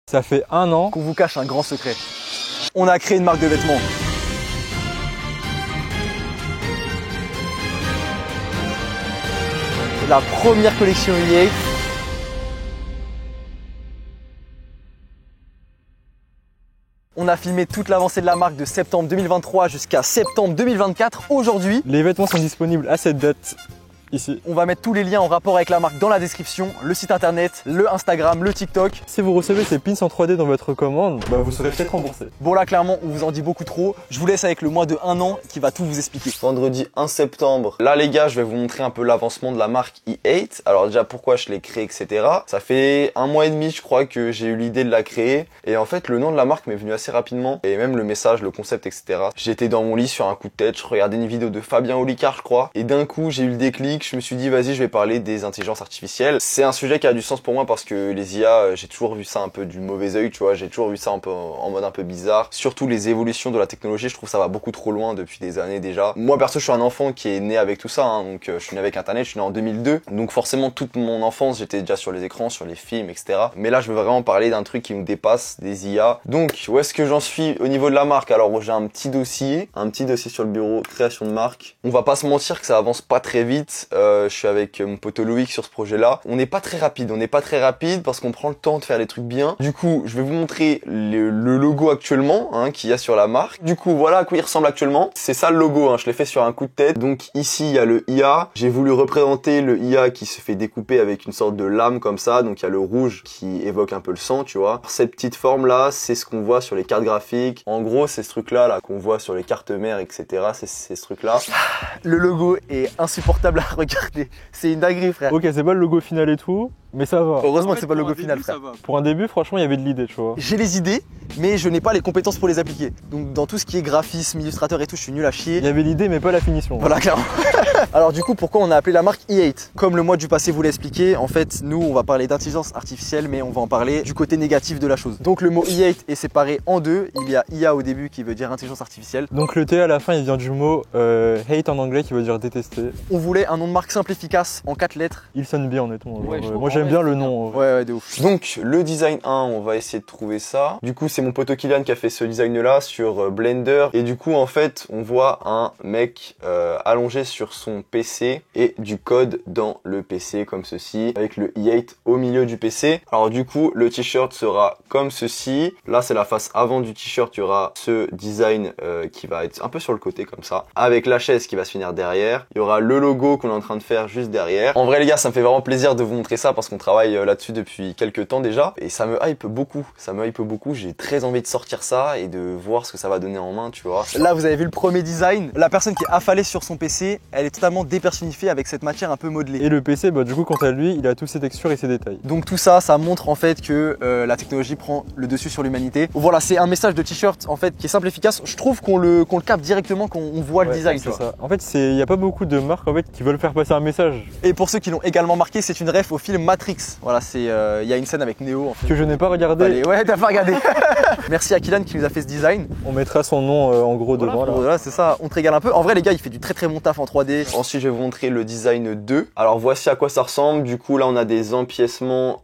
Ça fait 1 an qu'on vous cache un grand secret. On a créé une marque de vêtements. La première collection EA. On a filmé toute l'avancée de la marque de septembre 2023 jusqu'à septembre 2024. Aujourd'hui, les vêtements sont disponibles à cette date. Ici. On va mettre tous les liens en rapport avec la marque dans la description, le site internet, le Instagram, le TikTok. Si vous recevez ces pins en 3D dans votre commande, vous serez peut-être remboursé. Bon là clairement on vous en dit beaucoup trop, je vous laisse avec le mois de 1 an qui va tout vous expliquer. Vendredi 1 septembre, là les gars je vais vous montrer un peu l'avancement de la marque E8. Alors déjà pourquoi je l'ai créée etc. Ça fait 1 mois et demi je crois que j'ai eu l'idée de la créer. Et en fait le nom de la marque m'est venu assez rapidement. Et même le message, le concept etc. J'étais dans mon lit sur un coup de tête, je regardais une vidéo de Fabien Olicard je crois. Et d'un coup j'ai eu le déclic, je me suis dit vas-y je vais parler des intelligences artificielles. C'est un sujet qui a du sens pour moi parce que les IA, j'ai toujours vu ça un peu du mauvais œil, tu vois, j'ai toujours vu ça un peu en mode un peu bizarre. Surtout les évolutions de la technologie, je trouve ça va beaucoup trop loin depuis des années déjà. Moi perso je suis un enfant qui est né avec tout ça, hein, donc je suis né avec internet, je suis né en 2002, donc forcément toute mon enfance j'étais déjà sur les écrans, sur les films, etc. Mais là je veux vraiment parler d'un truc qui nous dépasse, des IA. Donc où est-ce que j'en suis au niveau de la marque? Alors j'ai un petit dossier sur le bureau, création de marque. On va pas se mentir que ça avance pas très vite, je suis avec mon pote Loïc sur ce projet-là. On n'est pas très rapide, parce qu'on prend le temps de faire les trucs bien. Du coup, je vais vous montrer le logo actuellement qu'il y a sur la marque. Du coup, voilà à quoi il ressemble actuellement. C'est ça le logo, je l'ai fait sur un coup de tête. Donc ici, il y a le IA. J'ai voulu représenter le IA qui se fait découper avec une sorte de lame comme ça. Donc il y a le rouge qui évoque un peu le sang, tu vois. Cette petite forme-là, c'est ce qu'on voit sur les cartes graphiques. En gros, c'est ce truc-là qu'on voit sur les cartes mères, etc. C'est ce truc-là. Le logo est insupportable à regarder. C'est une dinguerie frère. Ok, c'est pas le logo final et tout, mais ça va. Heureusement que c'est pas le logo final frère. Pour un début, franchement, il y avait de l'idée, tu vois. J'ai les idées, mais je n'ai pas les compétences pour les appliquer. Donc dans tout ce qui est graphisme, illustrateur et tout, je suis nul à chier. Il y avait l'idée, mais pas la finition. Voilà, clairement. Alors du coup, pourquoi on a appelé la marque E8? Comme le mois du passé vous l'a expliqué, en fait, nous, on va parler d'intelligence artificielle, mais on va en parler du côté négatif de la chose. Donc le mot E8 est séparé en deux. Il y a IA au début qui veut dire intelligence artificielle. Donc le T à la fin, il vient du mot hate en anglais qui veut dire détester. On voulait un nom de marque simple, efficace, en 4 lettres. Il sonne bien honnêtement. Ouais, moi j'aime bien le nom. Ouais, de ouf. Donc le design 1, on va essayer de trouver ça. Du coup c'est mon pote Kylian qui a fait ce design là sur Blender. Et du coup en fait on voit un mec allongé sur son PC et du code dans le PC comme ceci, avec le E8 au milieu du PC. Alors du coup le t-shirt sera comme ceci. Là c'est la face avant du t-shirt, il y aura ce design qui va être un peu sur le côté comme ça, avec la chaise qui va se finir derrière. Il y aura le logo qu'on est en train de faire juste derrière. En vrai les gars, ça me fait vraiment plaisir de vous montrer ça parce qu'on travaille là-dessus depuis quelques temps déjà et ça me hype beaucoup. J'ai très envie de sortir ça et de voir ce que ça va donner en main, tu vois. Là vous avez vu le premier design. La personne qui est affalée sur son PC, elle est totalement dépersonnifiée avec cette matière un peu modelée. Et le PC, du coup quant à lui, il a toutes ses textures et ses détails. Donc tout ça, ça montre en fait que la technologie prend le dessus sur l'humanité. Voilà, c'est un message de t-shirt en fait qui est simple et efficace. Je trouve qu'on le capte directement quand on voit le design. C'est ça. En fait, il n'y a pas beaucoup de marques en fait qui veulent faire passer un message. Et pour ceux qui l'ont également marqué, c'est une ref au film Matrix. Voilà, il y a une scène avec Neo en fait. Que je n'ai pas regardé. Allez, ouais, t'as pas regardé. Merci à Kylian qui nous a fait ce design. On mettra son nom en gros devant là. Voilà, c'est ça, on te régale un peu. En vrai les gars, il fait du très très bon taf en 3D. Ensuite je vais vous montrer le design 2. Alors voici à quoi ça ressemble. Du coup là on a des empiècements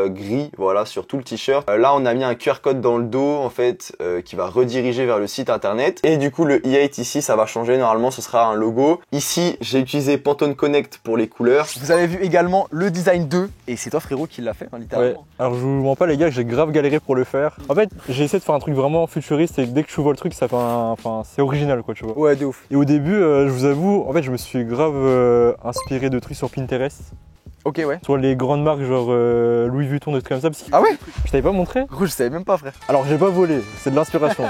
gris, voilà, sur tout le t-shirt. Là on a mis un QR code dans le dos en fait qui va rediriger vers le site internet. Et du coup le E8 ici ça va changer, normalement ce sera un logo. Ici j'ai utilisé Pantone Connect pour les couleurs. Vous avez vu également le design 2 et c'est toi frérot qui l'a fait littéralement. Ouais. Alors je vous mens pas les gars, j'ai grave galéré pour le faire. En fait j'ai essayé de faire un truc vraiment futuriste et dès que tu vois le truc ça fait c'est original quoi, tu vois. Ouais, de ouf. Et au début je vous avoue, en fait je me suis grave inspiré de trucs sur Pinterest. Ok, ouais. Sur les grandes marques genre Louis Vuitton, des trucs comme ça. Parce que ah ouais? Je t'avais pas montré? Rouge, je savais même pas, frère. Alors j'ai pas volé, c'est de l'inspiration.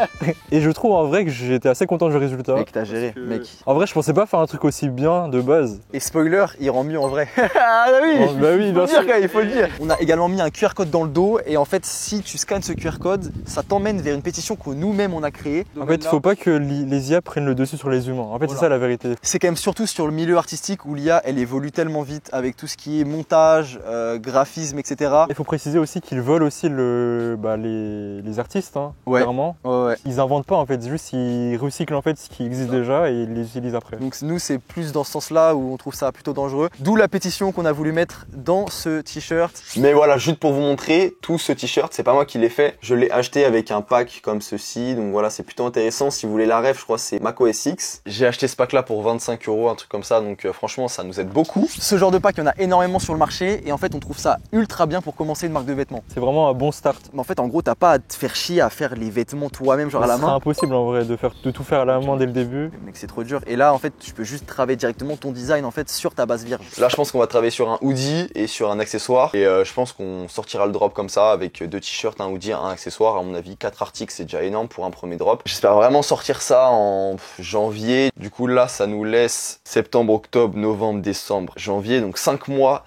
Et je trouve en vrai que j'étais assez content du résultat. Mec, t'as géré, mec. En vrai, je pensais pas faire un truc aussi bien de base. Et spoiler, il rend mieux en vrai. Ah oui, oh, bah oui, bien sûr. Il faut le dire. On a également mis un QR code dans le dos et en fait, si tu scannes ce QR code, ça t'emmène vers une pétition que nous-mêmes on a créée. En fait, il faut pas que les IA prennent le dessus sur les humains. En fait, voilà. C'est ça la vérité. C'est quand même surtout sur le milieu artistique où l'IA, elle évolue tellement vite avec tout ce qui est est montage, graphisme, etc. Il faut préciser aussi qu'ils volent aussi les artistes, hein, Ouais. clairement. Ouais. Ils inventent pas en fait, juste ils recyclent en fait ce qui existe déjà et ils les utilisent après. Donc nous c'est plus dans ce sens-là où on trouve ça plutôt dangereux. D'où la pétition qu'on a voulu mettre dans ce t-shirt. Mais voilà, juste pour vous montrer, tout ce t-shirt, c'est pas moi qui l'ai fait. Je l'ai acheté avec un pack comme ceci. Donc voilà, c'est plutôt intéressant. Si vous voulez la ref, je crois que c'est macOS X. J'ai acheté ce pack là pour 25 €, un truc comme ça. Donc franchement, ça nous aide beaucoup. Ce genre de pack, il y en a énormément sur le marché et en fait on trouve ça ultra bien pour commencer une marque de vêtements. C'est vraiment un bon start. Mais en fait en gros t'as pas à te faire chier à faire les vêtements toi-même genre à la Ce sera main. impossible en vrai de tout faire à la main dès le début. Mec c'est trop dur. Et là en fait tu peux juste travailler directement ton design en fait sur ta base vierge. Là, je pense qu'on va travailler sur un hoodie et sur un accessoire. Et je pense qu'on sortira le drop comme ça avec 2 t-shirts, un hoodie, un accessoire. À mon avis, 4 articles, c'est déjà énorme pour un premier drop. J'espère vraiment sortir ça en janvier. Du coup, là, ça nous laisse septembre, octobre, novembre, décembre, janvier. Donc 5 mois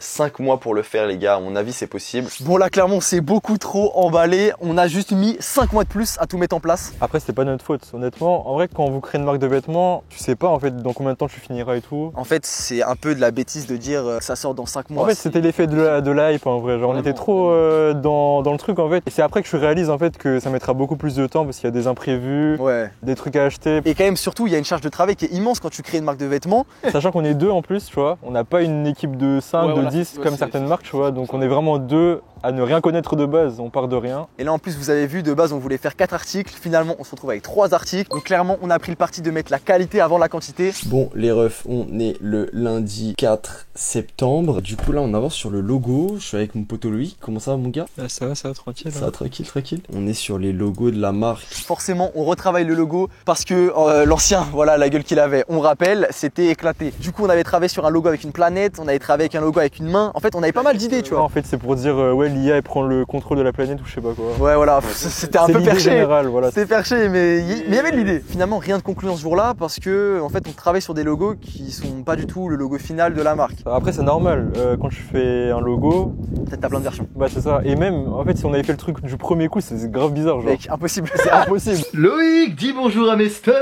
pour le faire, les gars. À mon avis, c'est possible. Bon là clairement c'est beaucoup trop emballé. On a juste mis 5 mois de plus à tout mettre en place. Après, c'était pas notre faute. Honnêtement, en vrai, quand vous créez une marque de vêtements, tu sais pas en fait dans combien de temps tu finiras et tout. En fait c'est un peu de la bêtise de dire que ça sort dans 5 mois. En fait, c'était l'effet de la hype en vrai. Genre, on était trop dans le truc en fait. Et c'est après que je réalise en fait que ça mettra beaucoup plus de temps parce qu'il y a des imprévus, Ouais. des trucs à acheter. Et quand même surtout il y a une charge de travail qui est immense quand tu crées une marque de vêtements. Sachant qu'on est deux en plus, tu vois. On n'a pas une équipe de 5, Ouais, de voilà. 10 Ouais, comme c'est- certaines marques, tu vois. Donc on est vraiment deux à ne rien connaître de base. On part de rien. Et là en plus vous avez vu de base on voulait faire 4 articles. Finalement on se retrouve avec 3 articles. Donc clairement on a pris le parti de mettre la qualité avant la quantité. Bon les refs, on est le lundi 4 septembre. Du coup là on avance sur le logo. Je suis avec mon pote Loïc. Comment ça va mon gars? Ça va tranquille. Ça va tranquille, tranquille. On est sur les logos de la marque. Forcément on retravaille le logo parce que l'ancien, voilà la gueule qu'il avait, on rappelle, c'était éclaté. Du coup on avait travaillé sur un logo avec une planète, on avait travaillé avec un logo avec une main. En fait on avait pas mal d'idées tu vois. En fait, c'est pour dire ouais, l'IA elle prend le contrôle de la planète ou je sais pas quoi. Ouais voilà, c'était un C'est peu l'idée perché. générale, voilà. C'était perché mais il y avait de l'idée. Finalement rien de concluant ce jour-là parce que en fait on travaille sur des logos qui sont pas du tout le logo final de la marque. Après, c'est normal. Quand tu fais un logo, Peut-être t'as plein de versions. bah c'est ça. Et même, en fait, si on avait fait le truc du premier coup, c'est grave bizarre, genre. Mec, impossible. C'est impossible. Loïc, dis bonjour à mes stuff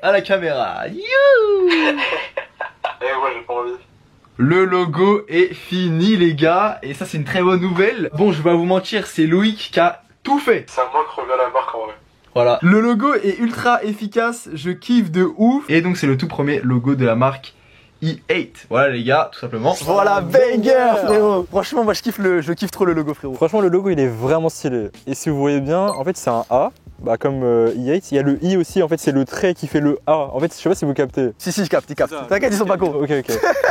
à la caméra. You j'ai pas envie. Le logo est fini les gars. Et ça c'est une très bonne nouvelle. Bon je vais pas vous mentir, c'est Loïc qui a tout fait. C'est à moi que revient la marque en vrai. Voilà. Le logo est ultra efficace, je kiffe de ouf. Et donc c'est le tout premier logo de la marque E8. Voilà les gars, tout simplement. Voilà, banger frérot. Franchement moi je kiffe trop le logo frérot. Franchement, le logo il est vraiment stylé. Et si vous voyez bien, en fait, c'est un A. Bah, comme E8, il y a le I aussi, en fait, c'est le trait qui fait le A. En fait, je sais pas si vous captez. Si je capte, il capte. T'inquiète, ils sont pas cons. Ok.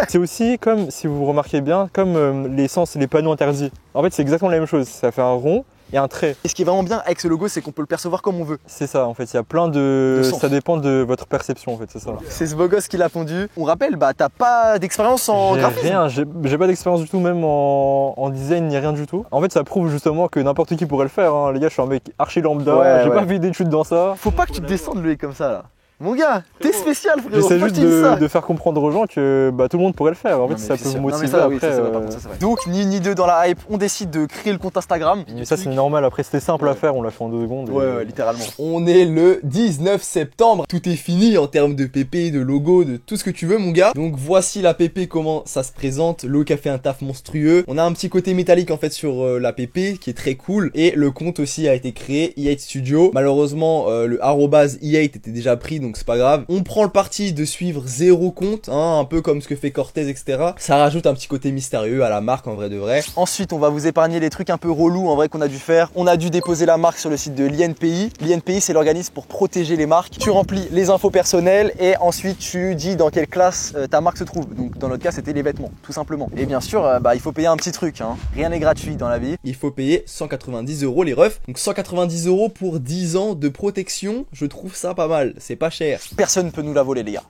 C'est aussi comme, si vous remarquez bien, comme les panneaux interdits. En fait, c'est exactement la même chose. Ça fait un rond et un trait. Et ce qui est vraiment bien avec ce logo, c'est qu'on peut le percevoir comme on veut. C'est ça, en fait. Il y a plein de. De sens. Ça dépend de votre perception, en fait, c'est ça. C'est ce beau gosse qui l'a pondu. On rappelle, bah t'as pas d'expérience en J'ai graphisme. rien, j'ai pas d'expérience du tout, même en design ni rien du tout. En fait, ça prouve justement que n'importe qui pourrait le faire. Hein. Les gars, je suis un mec archi lambda, Ouais, j'ai ouais. pas fait d'études dans ça. Faut pas que tu te descendes Loïc comme ça là. Mon gars, t'es spécial frérot. J'essaie Faut juste que tu dises ça. de faire comprendre aux gens que bah, tout le monde pourrait le faire. En fait, Non, mais ça c'est peut sûr. vous Non, mais motiver ça, oui, après. ça, c'est vrai, par contre, ça, c'est vrai. Donc ni une ni deux dans la hype, on décide de créer le compte Instagram. Mais ça, c'est normal. Après, c'était simple à faire, on l'a fait en 2 secondes. et- Ouais, littéralement. On est le 19 septembre. Tout est fini en termes de PP, de logo, de tout ce que tu veux mon gars. Donc voici la PP, comment ça se présente. Loïc a fait un taf monstrueux. On a un petit côté métallique en fait sur la PP qui est très cool. Et le compte aussi a été créé, E8 Studio. Malheureusement le arrobase E8 était déjà pris donc c'est pas grave. On prend le parti de suivre 0 compte, hein, un peu comme ce que fait Cortez etc. Ça rajoute un petit côté mystérieux à la marque en vrai de vrai. Ensuite, on va vous épargner les trucs un peu relous en vrai qu'on a dû faire. On a dû déposer la marque sur le site de l'INPI. L'INPI, c'est l'organisme pour protéger les marques. Tu remplis les infos personnelles et ensuite tu dis dans quelle classe ta marque se trouve. Donc dans notre cas, c'était les vêtements, tout simplement. Et bien sûr, bah, il faut payer un petit truc. Hein. Rien n'est gratuit dans la vie. Il faut payer 190 € les refs. Donc 190 € pour 10 ans de protection, je trouve ça pas mal, c'est pas cher. Personne ne peut nous la voler, les gars.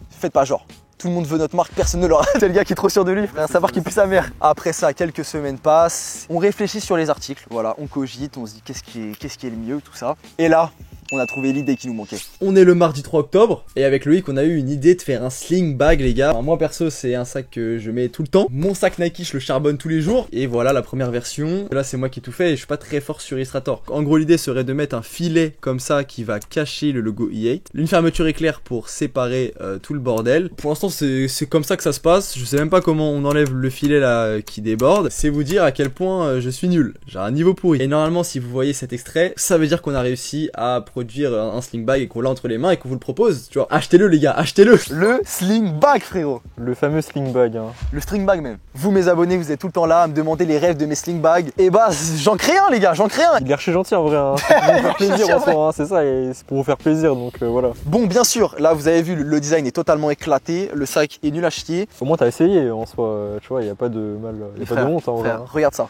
Faites pas genre. Tout le monde veut notre marque, personne ne l'aura. C'est le gars qui est trop sûr de lui, frère, savoir qu'il pue sa mère. Après ça, quelques semaines passent. On réfléchit sur les articles. Voilà, on cogite, on se dit qu'est-ce qui est le mieux, tout ça. Et là, on a trouvé l'idée qui nous manquait. On est le mardi 3 octobre et avec Loïc on a eu une idée de faire un sling bag les gars. Enfin, moi perso c'est un sac que je mets tout le temps. Mon sac Nike je le charbonne tous les jours et voilà la première version. Là c'est moi qui ai tout fait et je suis pas très fort sur Illustrator. En gros l'idée serait de mettre un filet comme ça qui va cacher le logo E8. Une fermeture éclair pour séparer tout le bordel. Pour l'instant c'est comme ça que ça se passe. Je sais même pas comment on enlève le filet là qui déborde. C'est vous dire à quel point je suis nul. J'ai un niveau pourri. Et normalement si vous voyez cet extrait, ça veut dire qu'on a réussi à produire un sling bag et qu'on l'a entre les mains et qu'on vous le propose. Tu vois, achetez-le les gars, achetez-le. Le sling bag frérot. Le fameux sling bag. Hein. Le string bag même. Vous mes abonnés, vous êtes tout le temps là à me demander les rêves de mes sling bags. Et bah j'en crée un les gars, j'en crée un. Il est archi gentil en vrai. Hein. C'est pour vous faire plaisir en soi. Hein. C'est ça, et c'est pour vous faire plaisir. Donc voilà. Bon bien sûr, là vous avez vu le design est totalement éclaté, le sac est nul à chier. Au moins t'as essayé en soi. Tu vois, il n'y a pas de mal, il y a pas de honte en vrai. Frère, regarde ça.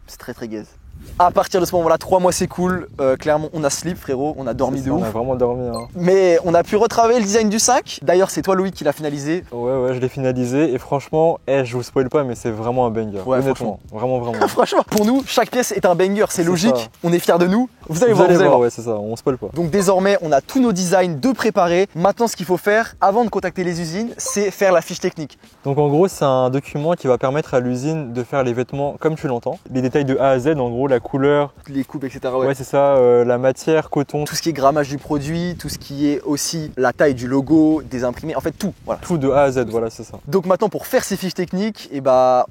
C'est très très gaze. À partir de ce moment-là, 3 mois c'est cool. Clairement, on a slip, frérot, on a dormi de On ouf. a vraiment dormi. Hein. Mais on a pu retravailler le design du sac. D'ailleurs, c'est toi, Louis, qui l'a finalisé. Ouais, je l'ai finalisé et franchement, je vous spoil pas, mais c'est vraiment un banger. Ouais, honnêtement, vraiment. Franchement, pour nous, chaque pièce est un banger, c'est logique. Ça. On est fiers de nous. Vous allez Vous allez voir. voir, ouais, c'est ça, on spoil pas. Donc désormais, on a tous nos designs de préparés. Maintenant, ce qu'il faut faire, avant de contacter les usines, c'est faire la fiche technique. Donc en gros, c'est un document qui va permettre à l'usine de faire les vêtements comme tu l'entends. Les détails de A à Z, en gros, la couleur. Les coupes, etc. Ouais, c'est ça, la matière, coton. Tout ce qui est grammage du produit, tout ce qui est aussi la taille du logo, des imprimés, en fait tout. Voilà. Tout de A à Z, voilà, c'est ça. Donc maintenant pour faire ces fiches techniques,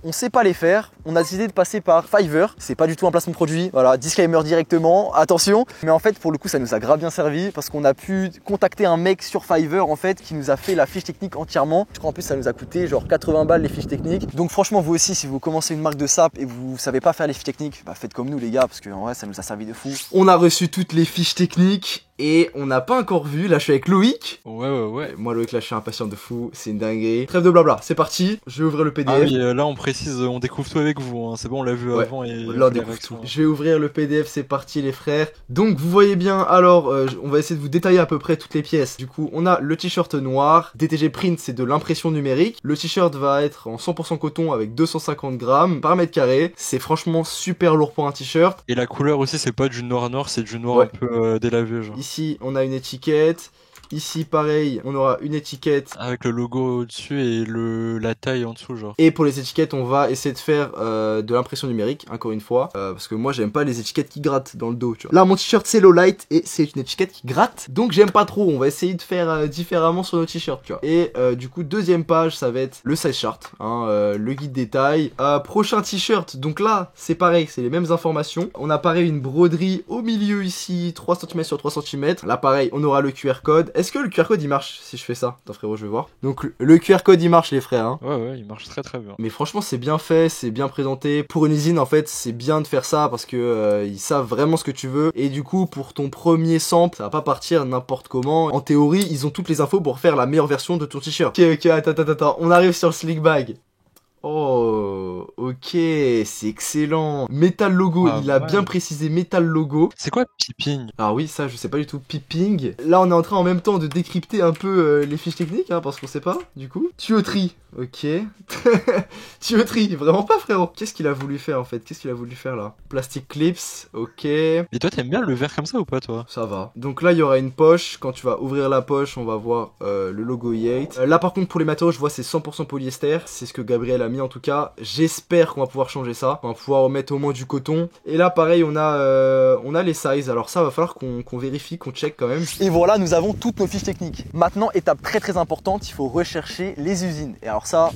on sait pas les faire. On a décidé de passer par Fiverr. C'est pas du tout un placement de produit. Voilà, disclaimer directement, attention. Mais en fait pour le coup ça nous a grave bien servi parce qu'on a pu contacter un mec sur Fiverr en fait qui nous a fait la fiche technique entièrement. Je crois en plus ça nous a coûté genre 80 balles les fiches techniques. Donc franchement vous aussi si vous commencez une marque de sap et vous savez pas faire les fiches techniques, faites comme nous les gars parce que en vrai ça nous a servi de fou. On a reçu toutes les fiches techniques et on n'a pas encore vu. Là je suis avec Loïc. Ouais. Moi Loïc là je suis impatient de fou, c'est une dinguerie. Trêve de blabla, c'est parti. Je vais ouvrir le PDF. Ah oui, là on précise, on découvre tout avec vous, hein. C'est bon, on l'a vu Ouais, avant et là on découvre tout. Je vais ouvrir le PDF, c'est parti les frères. Donc vous voyez bien, alors on va essayer de vous détailler à peu près toutes les pièces. Du coup on a le t-shirt noir, DTG Print c'est de l'impression numérique. Le t-shirt va être en 100% coton avec 250 grammes par mètre carré. C'est franchement super lourd pour un t-shirt. Et la couleur aussi, c'est pas du noir, c'est du noir Ouais. un peu délavé, genre. Ici on a une étiquette. Ici pareil, on aura une étiquette. Avec le logo au-dessus et la taille en dessous, genre. Et pour les étiquettes, on va essayer de faire de l'impression numérique, encore une fois, parce que moi j'aime pas les étiquettes qui grattent dans le dos, tu vois. Là, mon t-shirt c'est Low Light et c'est une étiquette qui gratte, donc j'aime pas trop. On va essayer de faire différemment sur nos t-shirts, tu vois. Et du coup, deuxième page, ça va être le size chart, hein, le guide détail. Prochain t-shirt, donc là, c'est pareil, c'est les mêmes informations. On a pareil une broderie au milieu ici, 3 cm sur 3 cm. Là, pareil, on aura le QR code. Est-ce que le QR code il marche si je fais ça? Attends frérot, je vais voir. Donc le QR code il marche les frères, hein. Ouais, il marche très bien. Mais franchement c'est bien fait, c'est bien présenté. Pour une usine en fait c'est bien de faire ça parce que ils savent vraiment ce que tu veux. Et du coup pour ton premier sample ça va pas partir n'importe comment. En théorie ils ont toutes les infos pour faire la meilleure version de ton t-shirt. Ok, attends, on arrive sur le slick bag. Oh, ok, c'est excellent. Metal logo, Ah, il a ouais. bien précisé Metal logo. C'est quoi Pipping? Alors oui, ça je sais pas du tout. Pipping. Là on est en train en même temps de décrypter un peu les fiches techniques, hein, parce qu'on sait pas, du coup. Tuyauterie, ok. Tuyauterie, vraiment pas frérot. Qu'est-ce qu'il a voulu faire en fait? Qu'est-ce qu'il a voulu faire là? Plastic clips, ok. Et toi, t'aimes bien le verre comme ça ou pas, toi? Ça va. Donc là il y aura une poche. Quand tu vas ouvrir la poche, on va voir le logo E8. Là par contre pour les matériaux, je vois c'est 100% polyester. C'est ce que Gabriel a mis en tout cas. J'espère qu'on va pouvoir changer ça. On va pouvoir remettre au moins du coton. Et là pareil on a les sizes. Alors ça va falloir qu'on vérifie, qu'on check quand même. Et voilà, nous avons toutes nos fiches techniques. Maintenant, étape très importante, il faut rechercher les usines. Et alors ça,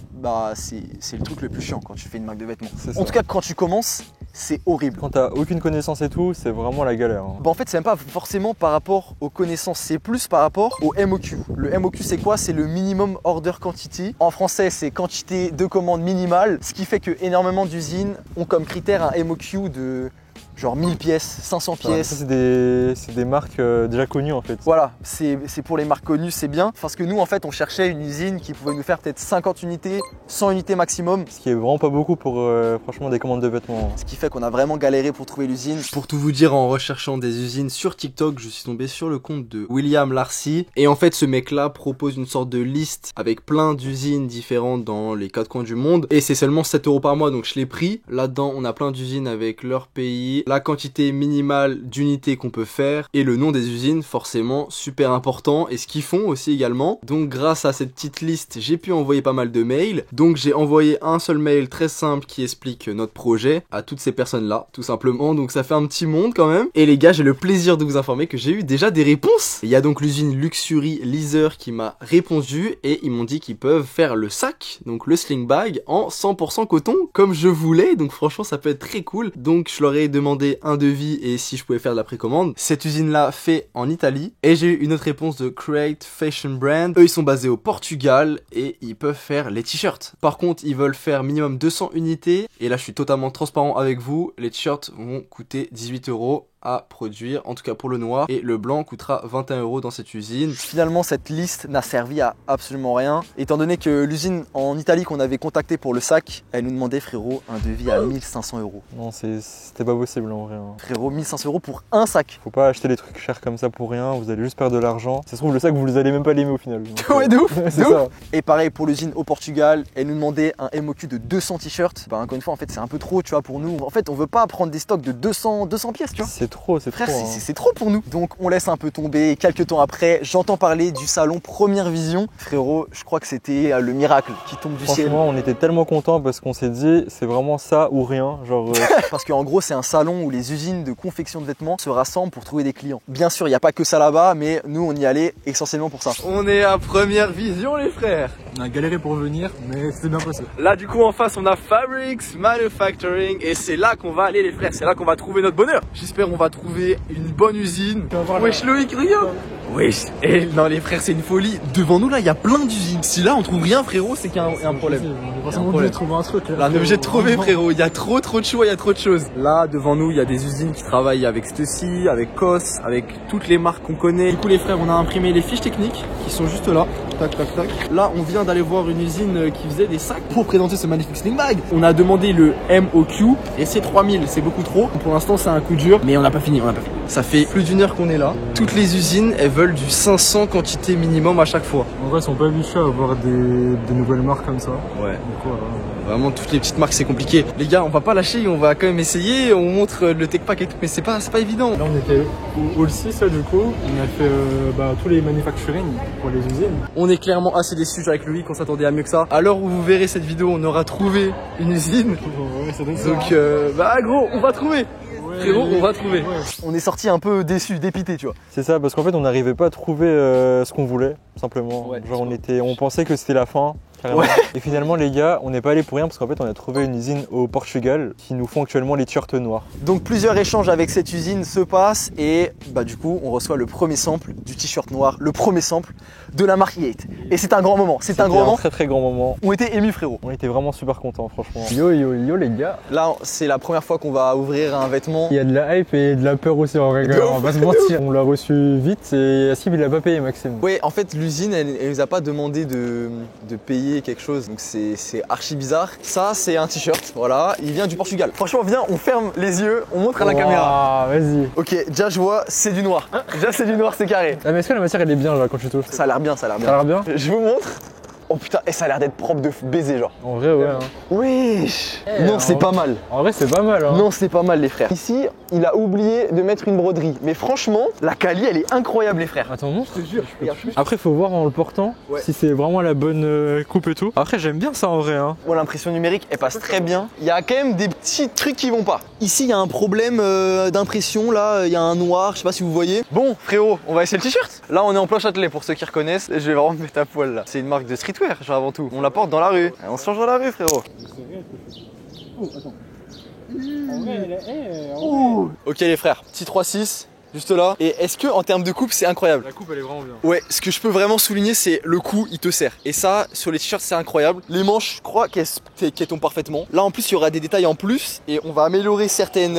c'est le truc le plus chiant quand tu fais une marque de vêtements. C'est En ça. tout cas, quand tu commences, c'est horrible. Quand t'as aucune connaissance et tout, c'est vraiment la galère. Hein. En fait, c'est même pas forcément par rapport aux connaissances, c'est plus par rapport au MOQ. Le MOQ, c'est quoi? C'est le minimum order quantity. En français, c'est quantité de commande minimale, ce qui fait que énormément d'usines ont comme critère un MOQ de genre 1000 pièces, 500 Ça, pièces. c'est des marques déjà connues en fait. Voilà, c'est pour les marques connues, c'est bien. Parce que nous, en fait, on cherchait une usine qui pouvait nous faire peut-être 50 unités, 100 unités maximum. Ce qui est vraiment pas beaucoup pour franchement des commandes de vêtements. Ce qui fait qu'on a vraiment galéré pour trouver l'usine. Pour tout vous dire, en recherchant des usines sur TikTok, je suis tombé sur le compte de William Larcy. Et en fait, ce mec-là propose une sorte de liste avec plein d'usines différentes dans les 4 coins du monde. Et c'est seulement 7 € par mois, donc je l'ai pris. Là-dedans, on a plein d'usines avec leur pays. la quantité minimale d'unités qu'on peut faire et le nom des usines, forcément super important, et ce qu'ils font aussi également. Donc grâce à cette petite liste, j'ai pu envoyer pas mal de mails. Donc j'ai envoyé un seul mail très simple qui explique notre projet à toutes ces personnes-là, tout simplement. Donc ça fait un petit monde quand même. Et les gars, j'ai le plaisir de vous informer que j'ai eu déjà des réponses. Il y a donc l'usine Luxury Leather qui m'a répondu et ils m'ont dit qu'ils peuvent faire le sac, donc le sling bag, en 100% coton, comme je voulais. Donc franchement, ça peut être très cool. Donc je leur ai demandé un devis et si je pouvais faire de la précommande. Cette usine-là fait en Italie. Et j'ai eu une autre réponse de Create Fashion Brand. Eux, ils sont basés au Portugal et ils peuvent faire les t-shirts. Par contre, ils veulent faire minimum 200 unités. Et là, je suis totalement transparent avec vous. Les t-shirts vont coûter 18 € à produire, en tout cas pour le noir, et le blanc coûtera 21 € dans cette usine. Finalement, cette liste n'a servi à absolument rien, étant donné que l'usine en Italie qu'on avait contactée pour le sac, elle nous demandait, frérot, un devis à 1500 €. Non, c'était pas possible en vrai. Hein. Frérot, 1500 € pour un sac. Faut pas acheter des trucs chers comme ça pour rien, vous allez juste perdre de l'argent. Ça se trouve, le sac, vous allez même pas l'aimer au final. Donc, Ouais, de ouf, c'est de ça. ouf. Et pareil pour l'usine au Portugal, elle nous demandait un MOQ de 200 t-shirts. Bah encore une fois, en fait, c'est un peu trop, tu vois, pour nous. En fait, on veut pas prendre des stocks de 200 pièces, tu vois. C'est trop, c'est trop. Frère, Hein. c'est trop pour nous. Donc on laisse un peu tomber. Et quelques temps après, j'entends parler du salon Première Vision. Frérot, je crois que c'était le miracle qui tombe du ciel. Franchement, on était tellement contents parce qu'on s'est dit, c'est vraiment ça ou rien. Genre, Parce qu'en gros, c'est un salon où les usines de confection de vêtements se rassemblent pour trouver des clients. Bien sûr, il n'y a pas que ça là-bas, mais nous, on y allait essentiellement pour ça. On est à Première Vision, les frères. On a galéré pour venir, mais c'est bien passé. Là, du coup, en face, on a Fabrics Manufacturing et c'est là qu'on va aller, les frères. C'est là qu'on va trouver notre bonheur. J'espère qu'on va trouver une bonne usine. Wesh, Loïc, regarde. Wesh, et non, les frères, c'est une folie. Devant nous, là, il y a plein d'usines. Si là, on trouve rien, frérot, c'est qu'il y a un problème. On est forcément obligé de trouver un truc. Là, on est obligé de trouver, frérot. Il y a trop de choix, il y a trop de choses. Là, devant nous, il y a des usines qui travaillent avec Stussy, avec Kos, avec toutes les marques qu'on connaît. Du coup, les frères, on a imprimé les fiches techniques qui sont juste là. Tac, tac, tac. Là, on vient d'aller voir une usine qui faisait des sacs pour présenter ce magnifique sling bag. On a demandé le MOQ et c'est 3000, c'est beaucoup trop. Pour l'instant, c'est un coup dur, mais on n'a pas fini, Ça fait plus d'1 heure qu'on est là. Toutes les usines, elles veulent du 500 quantité minimum à chaque fois. En vrai, ils sont pas habitués à avoir des nouvelles marques comme ça. Ouais. Donc voilà. Vraiment, toutes les petites marques, c'est compliqué. Les gars, on va pas lâcher, on va quand même essayer. On montre le tech pack et tout, mais c'est pas évident. Là, on était au Hall 6, là, du coup. On a fait tous les manufacturing pour les usines. On est clairement assez déçus avec Loïc, on s'attendait à mieux que ça. À l'heure où vous verrez cette vidéo, on aura trouvé une usine. Ouais, ça donne ça. Donc, gros, on va trouver. Frérot, on va trouver. On est sorti un peu déçu, dépité, tu vois. c'est ça, parce qu'en fait, on n'arrivait pas à trouver ce qu'on voulait, simplement. Ouais, Genre, on pensait que c'était la fin. Carrément. Ouais. Et finalement, les gars, on n'est pas allé pour rien parce qu'en fait, on a trouvé une usine au Portugal qui nous font actuellement les t-shirts noirs. Donc plusieurs échanges avec cette usine se passent et bah du coup on reçoit le premier sample du t-shirt noir, le premier sample de la marque E8. Et c'est un grand moment, c'est un grand moment. Très très grand moment. On était émus, frérot. On était vraiment super contents, franchement. Yo yo yo les gars, Là c'est la première fois qu'on va ouvrir un vêtement. il y a de la hype et de la peur aussi en vrai, quand même, on va pas se mentir. On l'a reçu vite et Asim il l'a pas payé Maxime. Ouais, en fait l'usine elle nous a pas demandé de payer quelque chose, donc c'est archi bizarre. Ça c'est un t-shirt, voilà, il vient du Portugal. Franchement viens, on ferme les yeux, on montre à la caméra. Ah vas-y. Ok, déjà je vois c'est du noir. Déjà c'est du noir, c'est carré. Ah mais est-ce que la matière elle est bien genre quand tu touches? Ça a l'air bien, ça a l'air Ça bien. a l'air bien? Je vous montre. Oh putain, et ça a l'air d'être propre de baiser genre. En vrai ouais. Hein. Wesh. Eh, Non, c'est en- pas mal. En vrai c'est pas mal hein. Non, c'est pas mal les frères. Ici, il a oublié de mettre une broderie. Mais franchement, la quali, elle est incroyable les frères. Attends montre. Regarde. Après faut voir en le portant Ouais. si c'est vraiment la bonne Coupe et tout. Après, j'aime bien ça en vrai. Hein. Bon, l'impression numérique, elle passe très bien. Il y a quand même des petits trucs qui vont pas. Ici, il y a un problème d'impression. Là, il y a un noir, je sais pas si vous voyez. Bon, frérot, on va essayer le t-shirt. Là, on est en plein Châtelet pour ceux qui reconnaissent. Je vais vraiment me mettre à poil là. C'est une marque de streetwear, genre avant tout. On la porte dans la rue. On se change dans la rue, frérot. Ok, les frères, petit 3-6. Juste là. Et est-ce que en termes de coupe c'est incroyable? La coupe, elle est vraiment bien. Ouais, ce que je peux vraiment souligner c'est le cou, il te sert. Et ça, sur les t-shirts c'est incroyable. Les manches, je crois qu'elles tombent parfaitement. Là en plus il y aura des détails en plus et on va améliorer certaines,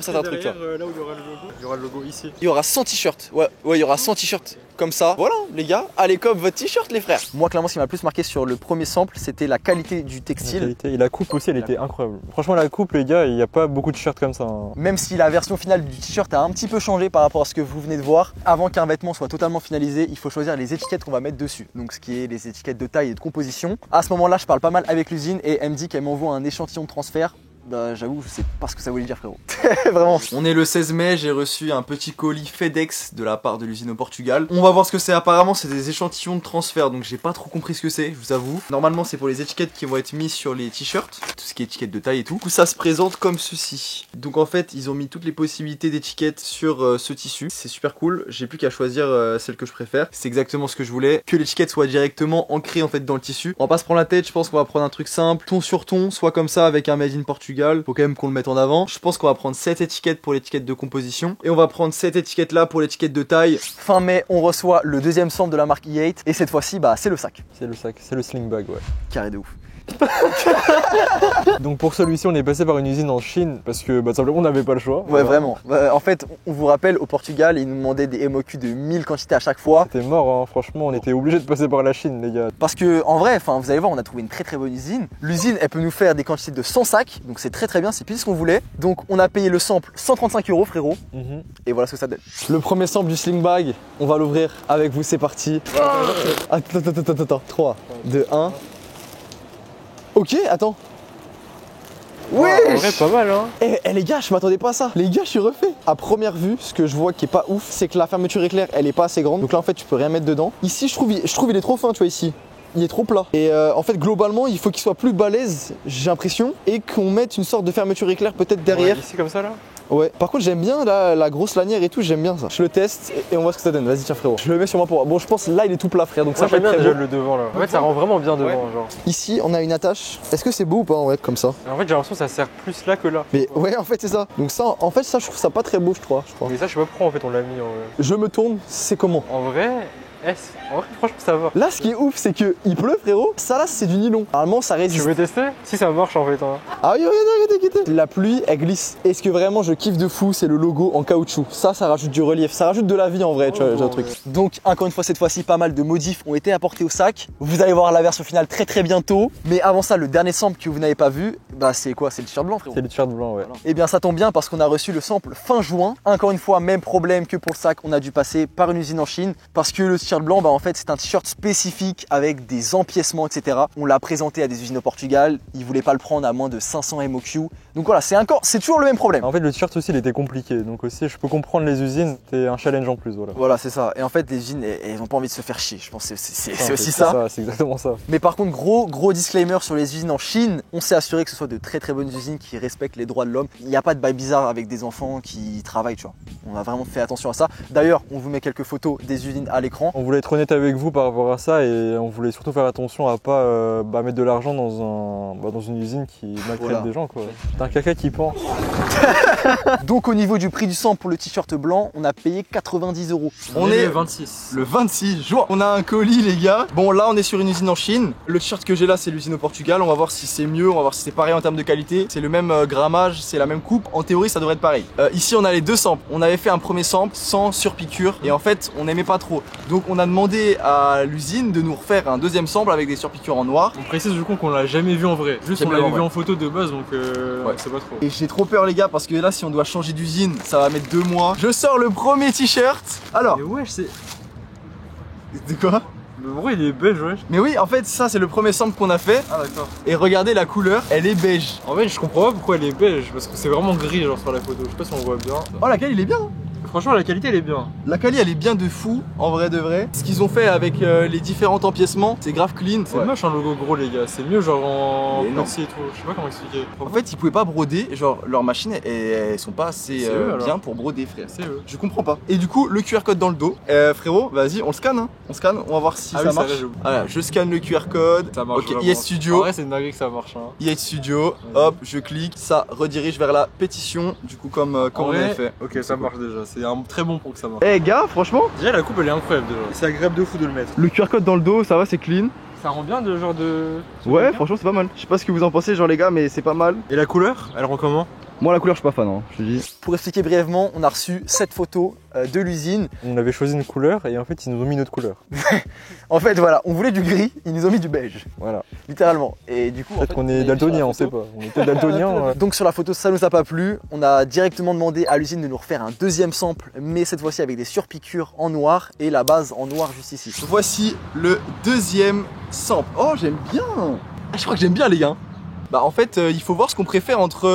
certains trucs. Tu vois. Là où il y aura le logo, il y aura le logo ici. Il y aura 100 t-shirts. Ouais, il y aura 100 t-shirts. Comme ça, voilà les gars, allez comme votre t-shirt les frères. Moi clairement ce qui m'a le plus marqué sur le premier sample c'était la qualité du La textile. qualité. Et la coupe aussi, elle était incroyable. Franchement, la coupe, les gars, il n'y a pas beaucoup de t-shirts comme ça. Hein. Même si la version finale du t-shirt a un petit peu changé par rapport à ce que vous venez de voir, avant qu'un vêtement soit totalement finalisé, il faut choisir les étiquettes qu'on va mettre dessus. Donc ce qui est les étiquettes de taille et de composition. À ce moment-là, je parle pas mal avec l'usine et elle me dit qu'elle m'envoie un échantillon de transfert Bah j'avoue, je sais pas ce que ça voulait dire frérot. Vraiment. On est le 16 mai, j'ai reçu un petit colis FedEx de la part de l'usine au Portugal. On va voir ce que c'est. Apparemment c'est des échantillons de transfert, donc j'ai pas trop compris ce que c'est, je vous avoue. Normalement c'est pour les étiquettes qui vont être mises sur les t-shirts, tout ce qui est étiquette de taille et tout. Du coup ça se présente comme ceci. Donc en fait ils ont mis toutes les possibilités d'étiquettes sur ce tissu. C'est super cool, j'ai plus qu'à choisir celle que je préfère. C'est exactement ce que je voulais, que l'étiquette soit directement ancrée en fait dans le tissu. On va pas se prendre la tête, je pense qu'on va prendre un truc simple, ton sur ton, soit comme ça avec un Made in Portugal. Faut quand même qu'on le mette en avant. Je pense qu'on va prendre cette étiquette pour l'étiquette de composition et on va prendre cette étiquette là pour l'étiquette de taille. Fin mai, on reçoit le deuxième sample de la marque E8 et cette fois-ci, bah c'est le sac. C'est le sac, c'est le sling bag, ouais. Carré de ouf. Donc pour celui-ci, on est passé par une usine en Chine parce que bah, simplement on n'avait pas le choix. Ouais, Voilà. vraiment. En fait, on vous rappelle, au Portugal, ils nous demandaient des MOQ de 1000 quantités à chaque fois. C'était mort, hein. Franchement, on était obligé de passer par la Chine, les gars. Parce que, en vrai, vous allez voir, on a trouvé une très bonne usine. L'usine, elle peut nous faire des quantités de 100 sacs, donc c'est très bien, c'est pile ce qu'on voulait. Donc on a payé le sample 135 €, frérot. Et voilà ce que ça donne. Le premier sample du sling bag, on va l'ouvrir avec vous, c'est parti. Attends, 3, 2, 1. Ok, attends. Oui. En vrai, pas mal, hein. Eh les gars, je m'attendais pas à ça. Les gars, je suis refait. À première vue, ce que je vois qui est pas ouf, c'est que la fermeture éclair, elle est pas assez grande. Donc là, en fait, tu peux rien mettre dedans. Ici, je trouve il est trop fin, tu vois, ici. Il est trop plat. Et en fait, globalement, il faut qu'il soit plus balèze, j'ai l'impression, et qu'on mette une sorte de fermeture éclair peut-être derrière. Ouais, ici, comme ça, là. Ouais. Par contre, j'aime bien la grosse lanière et tout, j'aime bien ça. Je le teste et on voit ce que ça donne. Vas-y, tiens, frérot. Je le mets sur moi pour. Bon, je pense là, il est tout plat, frère. Donc ça Moi, va j'aime être bien très déjà beau. le devant, là. En fait, ça rend vraiment bien devant, genre. Ici, on a une attache. Est-ce que c'est beau ou pas, ouais, comme ça? En fait, j'ai l'impression que ça sert plus là que là. Mais ouais, en fait, c'est ça. Donc ça, en fait, ça, je trouve ça pas très beau, je crois. Mais ça, je sais pas pourquoi en fait on l'a mis en vrai. Je me tourne, c'est comment? En vrai, franchement, ça va. Là, ce qui est ouf, c'est que il pleut, frérot. Ça, là, c'est du nylon. Normalement, ça Tu résiste. veux tester? Si ça marche en fait. Hein. Ah oui, arrêtez. La pluie, elle glisse. Et ce que vraiment je kiffe de fou, c'est le logo en caoutchouc. Ça rajoute du relief. Ça rajoute de la vie en vrai, tu vois, genre truc. Donc encore une fois, cette fois-ci, pas mal de modifs ont été apportés au sac. Vous allez voir la version finale très bientôt. Mais avant ça, le dernier sample que vous n'avez pas vu, bah c'est quoi? C'est le t-shirt blanc, frérot. C'est le t-shirt blanc, ouais. Et bien ça tombe bien parce qu'on a reçu le sample fin juin. Encore une fois, même problème que pour le sac, on a dû passer par une usine en Chine parce que le t-shirt blanc, bah en fait c'est un t-shirt spécifique avec des empiècements, etc. On l'a présenté à des usines au Portugal, ils voulaient pas le prendre à moins de 500 MOQ. Donc voilà, c'est toujours le même problème. En fait, le t-shirt aussi, il était compliqué. Donc aussi, je peux comprendre les usines. C'était un challenge en plus, voilà. Voilà, c'est ça. Et en fait, les usines, elles ont pas envie de se faire chier. Je pense que c'est Enfin, aussi ça. C'est exactement ça. Mais par contre, gros disclaimer sur les usines en Chine. On s'est assuré que ce soit de très bonnes usines qui respectent les droits de l'homme. Il n'y a pas de bail bizarre avec des enfants qui travaillent, tu vois. On a vraiment fait attention à ça. D'ailleurs, on vous met quelques photos des usines à l'écran. On voulait être honnête avec vous par rapport à ça et on voulait surtout faire attention à pas mettre de l'argent dans une usine qui maltraite Voilà. des gens, quoi. T'as un caca qui pend. Donc au niveau du prix du sang pour le t-shirt blanc, on a payé 90 €. On est le 26. le 26 juin. On a un colis, les gars. Bon, là, on est sur une usine en Chine. Le t-shirt que j'ai là, c'est l'usine au Portugal. On va voir si c'est mieux, on va voir si c'est pareil en termes de qualité. C'est le même grammage, c'est la même coupe. En théorie, ça devrait être pareil. Ici, on a les deux samples. On avait fait un premier sample sans surpiqûre et en fait, on n'aimait pas trop. Donc, on a demandé à l'usine de nous refaire un deuxième sample avec des surpiqûres en noir. On précise du coup qu'on l'a jamais vu en vrai. Juste on Jamais l'avait en vu vrai. en photo de base donc Ouais. on sait pas trop. Et j'ai trop peur, les gars, parce que là, si on doit changer d'usine, ça va mettre 2 mois. Je sors le premier t-shirt. Alors, Mais wesh, c'est. de quoi? Le bruit il est beige, wesh. Mais oui, en fait, ça, c'est le premier sample qu'on a fait. Ah d'accord. Et regardez la couleur, elle est beige. En fait, je comprends pas pourquoi elle est beige parce que c'est vraiment gris genre sur la photo. Je sais pas si on voit bien. Oh, laquelle il est bien. Franchement, la qualité elle est bien. La quali, elle est bien de fou, en vrai de vrai. Ce qu'ils ont fait avec les différents empiècements, c'est grave clean. C'est Ouais. moche un logo gros, les gars. C'est mieux genre en Mais non. petit et tout. Je sais pas comment expliquer. En fait, ils pouvaient pas broder, genre leurs machines, elles sont pas assez C'est eux, alors. bien pour broder, frère. c'est eux. Je comprends pas. Et du coup, le QR code dans le dos. Frérot, vas-y, on le scanne, hein. On scanne, on va voir si Ah ça oui, c'est marche. vrai, j'ai oublié. Voilà, je scanne le QR code. Ça marche. Ok, vraiment. ES Studio. En vrai, c'est une dinguerie que ça marche. Hein. ES Studio, hop, je clique, ça redirige vers la pétition, du coup comme En on vrai, avait fait. Ok, ça marche déjà. C'est un très bon pour que ça marche. Eh gars, franchement, Déjà, la coupe elle est incroyable déjà. C'est agréable de fou de le mettre. le QR code dans le dos, ça va, c'est clean. Ça rend bien de genre de. Ouais, franchement, c'est pas mal. Je sais pas ce que vous en pensez, genre les gars, mais c'est pas mal. Et la couleur, elle rend comment? Moi, la couleur, je suis pas fan, hein, je te dis. Pour expliquer brièvement, on a reçu cette photo de l'usine. On avait choisi une couleur et en fait, ils nous ont mis une autre couleur. En fait, voilà, on voulait du gris, ils nous ont mis du beige, Voilà. littéralement. Et du coup, en Peut-être fait, qu'on vous est avez vu daltonien, sur on la sait photo. pas. On était daltonien. Donc sur la photo, ça nous a pas plu. On a directement demandé à l'usine de nous refaire un deuxième sample, mais cette fois-ci avec des surpiqûres en noir et la base en noir juste ici. Voici le deuxième sample. Oh, j'aime bien. Ah, je crois que j'aime bien, les gars. Bah en fait il faut voir ce qu'on préfère entre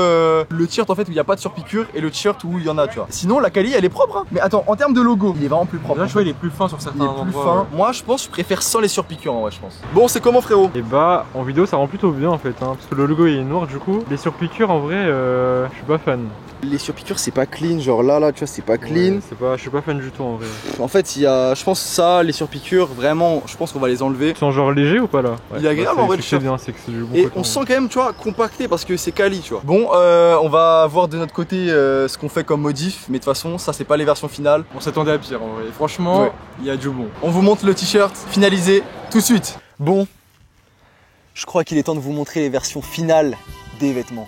le t-shirt en fait où il n'y a pas de surpiqûre et le t-shirt où il y en a, tu vois. Sinon la quali elle est propre hein. Mais attends, en termes de logo, il est vraiment plus propre. Là, je vois, il est plus fin sur certains Il est plus endroits. fin. Moi je pense que je préfère sans les surpiqûres en vrai, je pense. Bon, c'est comment frérot? Et bah en vidéo ça rend plutôt bien en fait, hein, parce que le logo il est noir du coup. Les surpiqûres en vrai je suis pas fan. Les surpiqûres c'est pas clean, genre là tu vois c'est pas clean. Ouais, c'est pas, je suis pas fan du tout en vrai. En fait il y a, je pense ça, les surpiqûres vraiment, je pense qu'on va les enlever. Ils sont genre léger ou pas là? Il est agréable en vrai le C'est t-shirt. bien, c'est que c'est du bon Et coton, on ouais. sent quand même, tu vois, compacté parce que c'est quali, tu vois. Bon, on va voir de notre côté ce qu'on fait comme modif, mais de toute façon, ça c'est pas les versions finales. On s'attendait à pire en vrai. Franchement, Ouais. il y a du bon. On vous montre le t-shirt finalisé tout de suite. Bon, je crois qu'il est temps de vous montrer les versions finales des vêtements.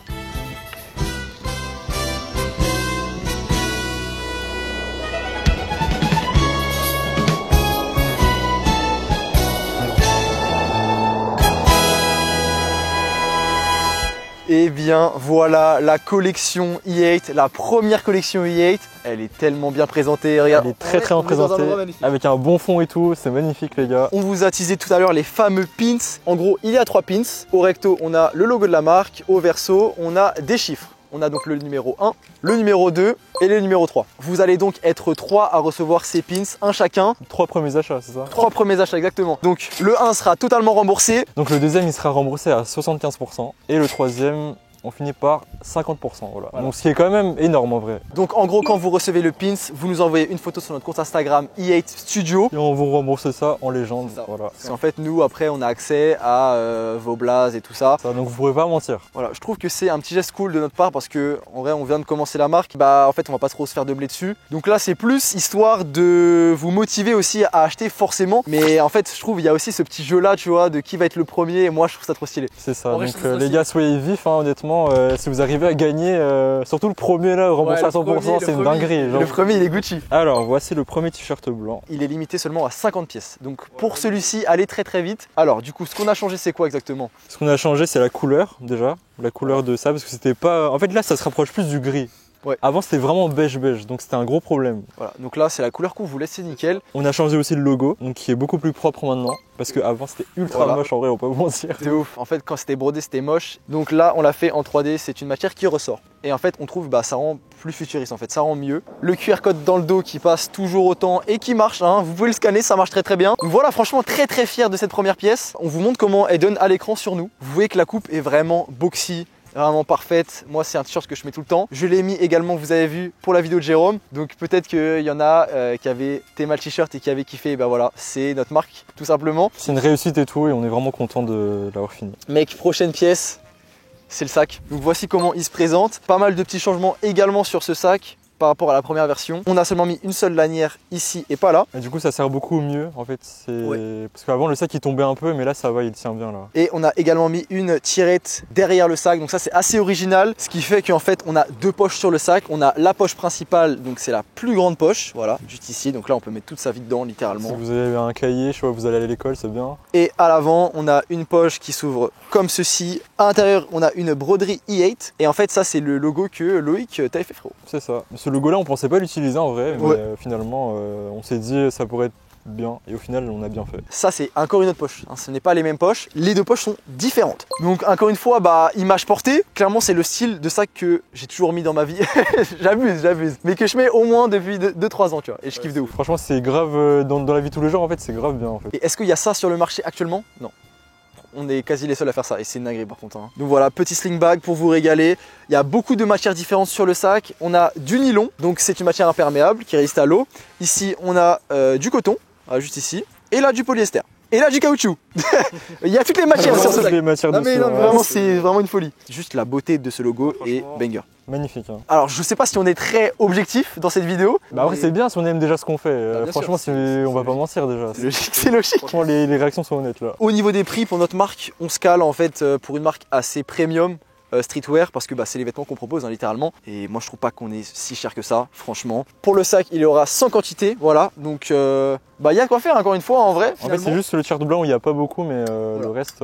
Et bien voilà la collection E8, la première collection E8. Elle est tellement bien présentée, regarde. Elle est très très bien présentée, avec un bon fond et tout, c'est magnifique les gars. On vous a teasé tout à l'heure les fameux pins. En gros, il y a 3 pins. Au recto, on a le logo de la marque. Au verso, on a des chiffres. On a donc le numéro 1, le numéro 2 et le numéro 3. Vous allez donc être 3 à recevoir ces pins, un chacun. 3 premiers achats, c'est ça? 3 premiers achats exactement. Donc le 1 sera totalement remboursé. Donc le deuxième il sera remboursé à 75% et le troisième on finit par 50%. Voilà. Donc ce qui est quand même énorme en vrai. Donc en gros quand vous recevez le pins, vous nous envoyez une photo sur notre compte Instagram E8 Studio. Et on vous rembourse ça en légende. C'est ça. Voilà. Parce qu'en fait nous après on a accès à vos blazes et tout ça. Ça, donc vous pourrez pas mentir. Voilà, je trouve que c'est un petit geste cool de notre part parce que en vrai on vient de commencer la marque, bah en fait on va pas trop se faire de blé dessus. Donc là c'est plus histoire de vous motiver aussi à acheter forcément. Mais en fait je trouve il y a aussi ce petit jeu là tu vois de qui va être le premier et moi je trouve ça trop stylé. C'est ça. En vrai, Donc je trouve ça les stylé. gars soyez vifs hein, honnêtement. Si vous arrivez à gagner, surtout le premier là, remboursé à 100%, c'est une dinguerie. Genre. Le premier il est Gucci. Alors voici le premier t-shirt blanc. Il est limité seulement à 50 pièces. Donc pour celui-ci, allez très très vite. Alors du coup ce qu'on a changé c'est quoi exactement? Ce qu'on a changé c'est la couleur déjà. La couleur de ça parce que c'était pas... En fait là ça se rapproche plus du gris. Ouais. Avant c'était vraiment beige donc c'était un gros problème. Voilà, donc là c'est la couleur qu'on voulait, c'est nickel. On a changé aussi le logo, donc qui est beaucoup plus propre maintenant, parce qu'avant c'était ultra Voilà. moche en vrai, on peut pas vous mentir. C'est ouf. En fait quand c'était brodé c'était moche. Donc là on l'a fait en 3D, c'est une matière qui ressort. Et en fait on trouve bah ça rend plus futuriste en fait, ça rend mieux. Le QR code dans le dos qui passe toujours autant et qui marche, hein. Vous pouvez le scanner, ça marche très très bien. Donc voilà, franchement très très fier de cette première pièce. On vous montre comment elle donne à l'écran sur nous. Vous voyez que la coupe est vraiment boxy. Vraiment parfaite, moi c'est un t-shirt que je mets tout le temps. Je l'ai mis également, vous avez vu, pour la vidéo de Jérôme. Donc peut-être qu'il y en a qui avaient Théma le t-shirt et qui avaient kiffé, et bah voilà, c'est notre marque tout simplement. C'est une réussite et tout, et on est vraiment content de l'avoir fini. Mec, prochaine pièce, c'est le sac. Donc voici comment il se présente. Pas mal de petits changements également sur ce sac par rapport à la première version. On a seulement mis une seule lanière ici et pas là. Et du coup ça sert beaucoup mieux en fait, parce qu'avant le sac il tombait un peu, mais là ça va, il tient bien là. Et on a également mis une tirette derrière le sac, donc ça c'est assez original, ce qui fait qu'en fait on a 2 poches sur le sac. On a la poche principale, donc c'est la plus grande poche, voilà, juste ici, donc là on peut mettre toute sa vie dedans littéralement. Si vous avez un cahier, je sais pas, vous allez aller à l'école, c'est bien. Et à l'avant on a une poche qui s'ouvre comme ceci. À l'intérieur on a une broderie E8, et en fait ça c'est le logo que Loïc t'avait fait frérot. C'est ça. Ce logo là on pensait pas l'utiliser en vrai, mais Ouais. finalement on s'est dit ça pourrait être bien, et au final on a bien fait. Ça c'est encore une autre poche, hein. Ce n'est pas les mêmes poches, les 2 poches sont différentes. Donc encore une fois, bah image portée, clairement c'est le style de sac que j'ai toujours mis dans ma vie. j'abuse, mais que je mets au moins depuis 2-3 ans tu vois, et je kiffe de ouf. Franchement c'est grave, dans la vie de tous les jours en fait, c'est grave bien en fait. Et est-ce qu'il y a ça sur le marché actuellement? Non. On est quasi les seuls à faire ça et c'est une dinguerie par contre, hein. Donc voilà, petit sling bag pour vous régaler. Il y a beaucoup de matières différentes sur le sac. On a du nylon, donc c'est une matière imperméable qui résiste à l'eau. Ici on a du coton, juste ici, et là du polyester. Et là du caoutchouc. Il y a toutes les matières sur ce Toutes sac. les matières Non mais dessus, non, ouais. vraiment c'est vraiment une folie. Juste la beauté de ce logo est banger. Magnifique. Hein. Alors je sais pas si on est très objectif dans cette vidéo. Bah après mais c'est bien si on aime déjà ce qu'on fait. Bah, bien Franchement sûr, on va pas mentir déjà. c'est logique, c'est logique. Franchement les réactions sont honnêtes là. Au niveau des prix pour notre marque, on se cale en fait pour une marque assez premium. Streetwear parce que bah, c'est les vêtements qu'on propose hein, littéralement, et moi je trouve pas qu'on est si cher que ça franchement. Pour le sac il y aura 100 quantités, voilà, donc Bah, il y a quoi faire encore une fois en vrai. En fait, c'est finalement. juste le t-shirt blanc où il n'y a pas beaucoup, mais Voilà. le reste,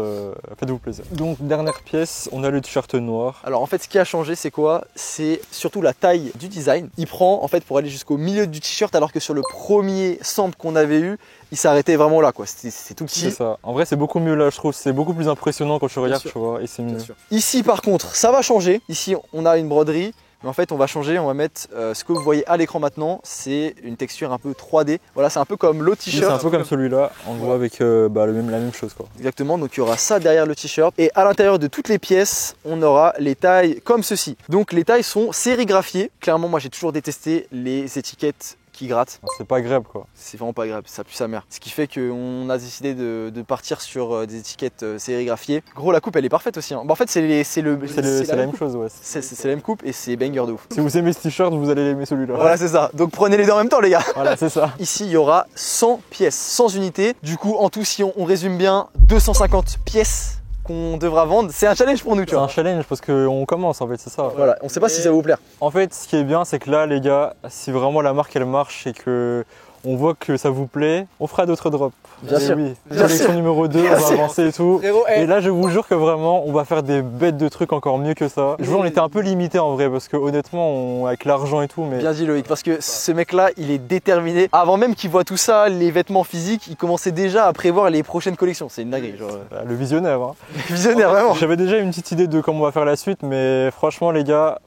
faites-vous plaisir. Donc, dernière pièce, on a le t-shirt noir. Alors en fait ce qui a changé c'est quoi? C'est surtout la taille du design. Il prend en fait pour aller jusqu'au milieu du t-shirt alors que sur le premier sample qu'on avait eu, il s'arrêtait vraiment là quoi. C'est tout C'est petit. ça. En vrai, c'est beaucoup mieux là, je trouve. C'est beaucoup plus impressionnant quand tu regardes, sûr. tu vois, et c'est mieux. Ici par contre ça va changer. Ici on a une broderie. Mais en fait on va changer, on va mettre ce que vous voyez à l'écran maintenant, c'est une texture un peu 3D. Voilà, c'est un peu comme l'autre Oui, c'est t-shirt. un peu comme celui-là, en gros, avec la même chose, quoi. Exactement, donc il y aura ça derrière le t-shirt. Et à l'intérieur de toutes les pièces, on aura les tailles comme ceci. Donc les tailles sont sérigraphiées. Clairement, moi j'ai toujours détesté les étiquettes qui grattent. C'est pas agréable, quoi. C'est vraiment pas agréable, ça pue sa mère. Ce qui fait qu'on a décidé de partir sur des étiquettes sérigraphiées. Gros, la coupe elle est parfaite aussi. Hein. Bah, en fait, c'est C'est la même chose, ouais. C'est la même coupe et c'est banger de ouf. Si vous aimez ce t-shirt, vous allez aimer celui-là. Voilà, c'est ça. Donc prenez les deux en même temps, les gars. Voilà, c'est ça. Ici, il y aura 100 pièces, 100 unités. Du coup, en tout, si on résume bien, 250 pièces qu'on devra vendre. C'est un challenge pour nous, tu C'est un vois. challenge parce qu'on commence, en fait, c'est ça. Voilà, on sait pas si ça va vous plaire. En fait, ce qui est bien, c'est que là, les gars, si vraiment la marque elle marche et que on voit que ça vous plaît, on fera d'autres drops. Bien Et sûr. Oui. Bien Collection sûr. numéro 2, Bien on va sûr. avancer et tout. Frérot, Et là, je vous jure que vraiment, on va faire des bêtes de trucs encore mieux que ça. Je vois, on était un peu limité en vrai parce que honnêtement, avec l'argent et tout, mais bien dit Loïc, parce que ce mec-là, il est déterminé. Avant même qu'il voit tout ça, les vêtements physiques, il commençait déjà à prévoir les prochaines collections. C'est une dinguerie, genre. le visionnaire. Hein. Visionnaire, vraiment. J'avais déjà une petite idée de comment on va faire la suite, mais franchement, les gars,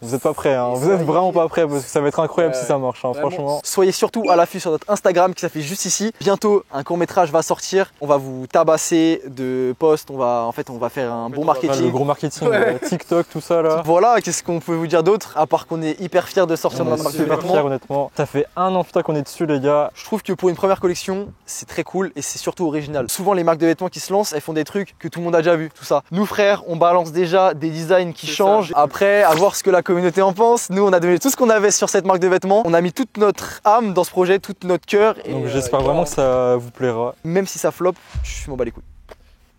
vous êtes pas prêts. Hein. Vous êtes vraiment pas prêts parce que ça va être incroyable si ça marche. Hein. Franchement. Soyez surtout à l'affût sur notre Instagram qui s'affiche juste ici. Bientôt, un court-métrage va sortir. On va vous tabasser de posts. On va faire un bon Le marketing. gros marketing, Ouais. TikTok, tout ça là. Voilà, qu'est-ce qu'on peut vous dire d'autre à part qu'on est hyper fiers de sortir On notre est marque de super vêtements. fiers, honnêtement. Ça fait 1 an putain qu'on est dessus, les gars. Je trouve que pour une première collection, c'est très cool et c'est surtout original. Souvent, les marques de vêtements qui se lancent, elles font des trucs que tout le monde a déjà vu, tout ça. Nous, frères, on balance déjà des designs qui changent. Après, à voir ce que la communauté en pense. Nous, on a donné tout ce qu'on avait sur cette marque de vêtements. On a mis toute notre âme dans ce projet, tout notre cœur. Et Donc j'espère vraiment que ça vous plaira. même si ça flop, je m'en bats les couilles.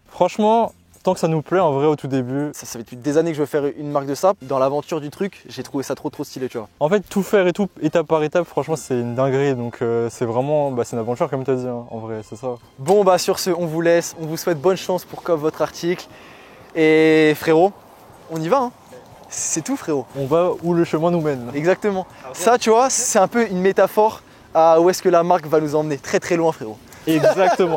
Franchement, tant que ça nous plaît en vrai au tout début. Ça fait depuis des années que je veux faire une marque de ça. Dans l'aventure du truc, j'ai trouvé ça trop stylé, tu vois. En fait, tout faire et tout, étape par étape, franchement, c'est une dinguerie. Donc c'est vraiment, c'est une aventure comme tu as dit, hein, en vrai, c'est ça. Bon, bah sur ce, on vous laisse. On vous souhaite bonne chance pour cover votre article. Et frérot, on y va, hein. C'est tout, frérot. On va où le chemin nous mène. Exactement. Ça, tu vois, c'est un peu une métaphore à où est-ce que la marque va nous emmener. Très loin, frérot. Exactement.